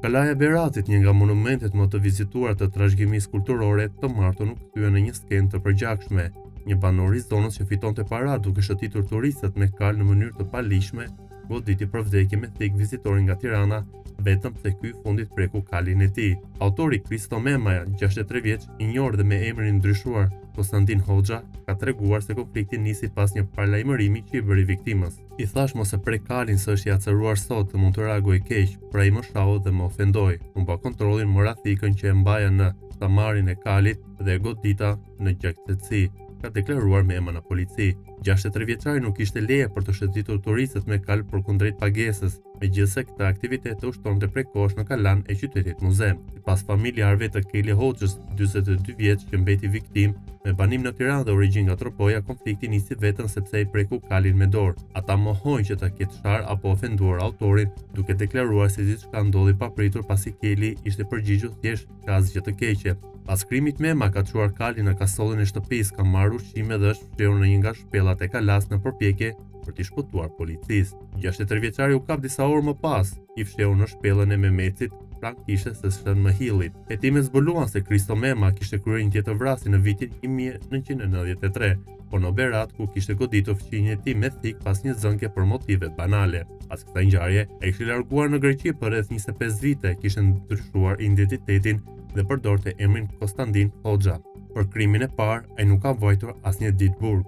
Kalaja Beratit, një nga monumentet më të vizituar të trashëgimisë kulturore të martën, u kthye në një skenë të përgjakshme. Një banor i zonës që fitonte para duke shëtitur turistët me kal në mënyrë të palishme, goditi për vdekje me thik vizitorin nga Tirana, vetëm pse ky fundit preku kalin e tij. Autori Kristo Memaja, 63 vjeç, i njohur dhe me emrin ndryshuar Konstantin Hoxha, ka treguar se konflikti nisi pas një paralajmërimi që i bëri viktimës. I thash mos e prek kalin se është i acëruar sot, mund të reagoj keq, pra i më shahu dhe më ofendoj. Unë pa kontrollin mora thikën që e mbaja në samarin e kalit dhe e godita në gjaksetsi, ka deklaruar me emër në polici. 63 vjeçari nuk kishte leje për të shëtitur turistët me kal përkundrejt pagesës, megjithse këtë aktivitet u shtonte prekosh në kalan e qytetit Muze. Sipas familjarëve të Keli Hoxhës, 42 vjeç, që mbeti viktim me banim në Tiranë dhe origjinë nga Tropoja, konflikti nisi vetëm sepse i preku kalin me dorë. Ata mohojnë që ta ketë shar apo ofenduar autorin, duke deklaruar se diçka ndodhi papritur pasi Keli ishte përgjigjur thjesht ka asgjë të keqe. Pas krimit, Mema ka çuar kalin në kasollin e shtëpisë, ka marrë ushqime dhe është fshehur në një nga shpellat e kalas në përpjekje për t'i shpëtuar policisë. 63 vjeçari u kap disa orë më pas, i fshehur në shpellën e Memecit, pranë kishës së Shën Mëhillit. Hetimet zbuluan se Kristo Mema kishte kryer një tjetër vrasje në vitin 1993, por në Berat, ku kishte goditur fëmijën e tij me thik pas një zënke për motive banale. Pas kësaj ngjarje, ai ishte larguar në Greqi për rreth 25 vite, kishte ndryshuar identitetin dhe përdorte emrin Konstantin Hoxha. Për krimin e parë, ai nuk ka mbajtur asnjë ditë burg.